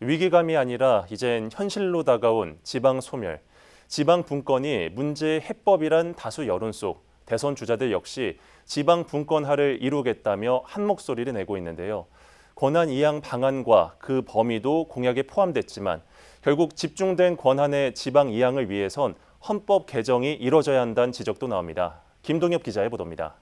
위기감이 아니라 이젠 현실로 다가온 지방 소멸. 지방 분권이 문제의 해법이란 다수 여론 속 대선 주자들 역시 지방 분권화를 이루겠다며 한 목소리를 내고 있는데요. 권한 이양 방안과 그 범위도 공약에 포함됐지만 결국 집중된 권한의 지방 이양을 위해선 헌법 개정이 이뤄져야 한다는 지적도 나옵니다. 김동엽 기자의 보도입니다.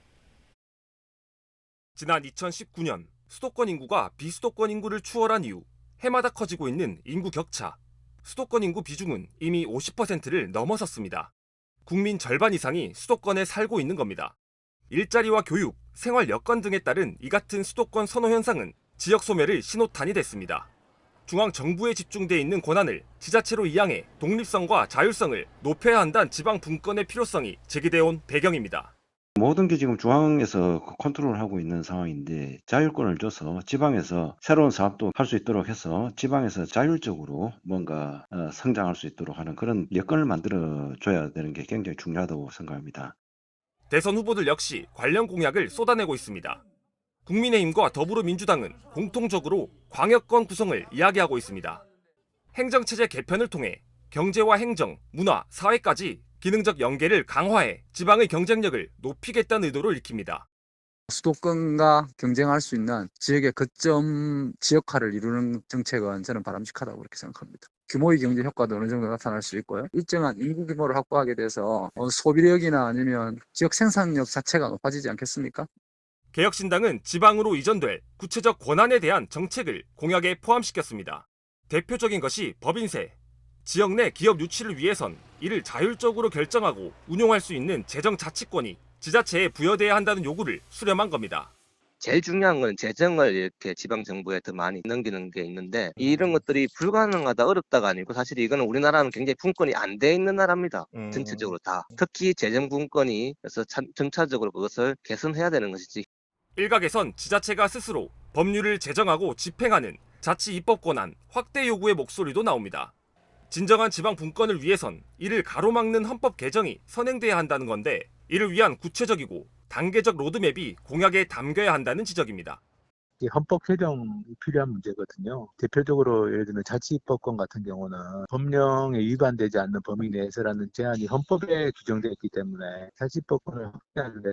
지난 2019년 수도권 인구가 비수도권 인구를 추월한 이후 해마다 커지고 있는 인구 격차. 수도권 인구 비중은 이미 50%를 넘어섰습니다. 국민 절반 이상이 수도권에 살고 있는 겁니다. 일자리와 교육, 생활 여건 등에 따른 이 같은 수도권 선호 현상은 지역 소멸의 신호탄이 됐습니다. 중앙 정부에 집중돼 있는 권한을 지자체로 이양해 독립성과 자율성을 높여야 한다는 지방 분권의 필요성이 제기되어 온 배경입니다. 모든 게 지금 중앙에서 컨트롤하고 있는 상황인데 자율권을 줘서 지방에서 새로운 사업도 할 수 있도록 해서 지방에서 자율적으로 뭔가 성장할 수 있도록 하는 그런 여건을 만들어줘야 되는 게 굉장히 중요하다고 생각합니다. 대선 후보들 역시 관련 공약을 쏟아내고 있습니다. 국민의힘과 더불어민주당은 공통적으로 광역권 구성을 이야기하고 있습니다. 행정체제 개편을 통해 경제와 행정, 문화, 사회까지 기능적 연계를 강화해 지방의 경쟁력을 높이겠다는 의도를 익힙니다. 수도권과 경쟁할 수 있는 지역의 거점 지역화를 이루는 정책은 저는 바람직하다고 그렇게 생각합니다. 규모의 경제 효과도 어느 정도 나타날 수 있고요. 일정한 인구 규모를 확보하게 돼서 소비력이나 아니면 지역 생산력 자체가 높아지지 않겠습니까? 개혁신당은 지방으로 이전될 구체적 권한에 대한 정책을 공약에 포함시켰습니다. 대표적인 것이 법인세. 지역 내 기업 유치를 위해선 이를 자율적으로 결정하고 운용할 수 있는 재정 자치권이 지자체에 부여돼야 한다는 요구를 수렴한 겁니다. 제일 중요한 건 재정을 이렇게 지방정부에 더 많이 넘기는 게 있는데 이런 것들이 불가능하다 어렵다가 아니고 사실 이거는 우리나라는 굉장히 분권이 안 돼 있는 나라입니다. 전체적으로 다. 특히 재정 분권이 그래서 점차적으로 그것을 개선해야 되는 것이지. 일각에선 지자체가 스스로 법률을 제정하고 집행하는 자치 입법 권한 확대 요구의 목소리도 나옵니다. 진정한 지방 분권을 위해선 이를 가로막는 헌법 개정이 선행돼야 한다는 건데 이를 위한 구체적이고 단계적 로드맵이 공약에 담겨야 한다는 지적입니다. 헌법 개정이 필요한 문제거든요. 대표적으로 예를 들면 자치입법권 같은 경우는 법령에 위반되지 않는 범위 내에서라는 제한이 헌법에 규정되어 있기 때문에 자치입법권을 확대하는 데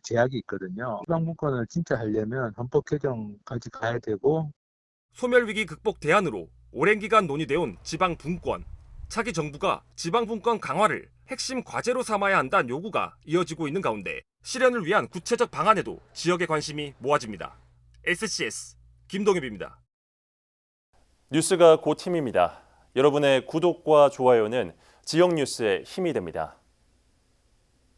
제약이 있거든요. 지방분권을 진짜 하려면 헌법 개정까지 가야 되고 소멸위기 극복 대안으로 오랜 기간 논의돼온 지방 분권. 차기 정부가 지방 분권 강화를 핵심 과제로 삼아야 한다는 요구가 이어지고 있는 가운데 실현을 위한 구체적 방안에도 지역의 관심이 모아집니다. SCS 김동엽입니다. 뉴스가 곧 힘입니다. 여러분의 구독과 좋아요는 지역 뉴스의 힘이 됩니다.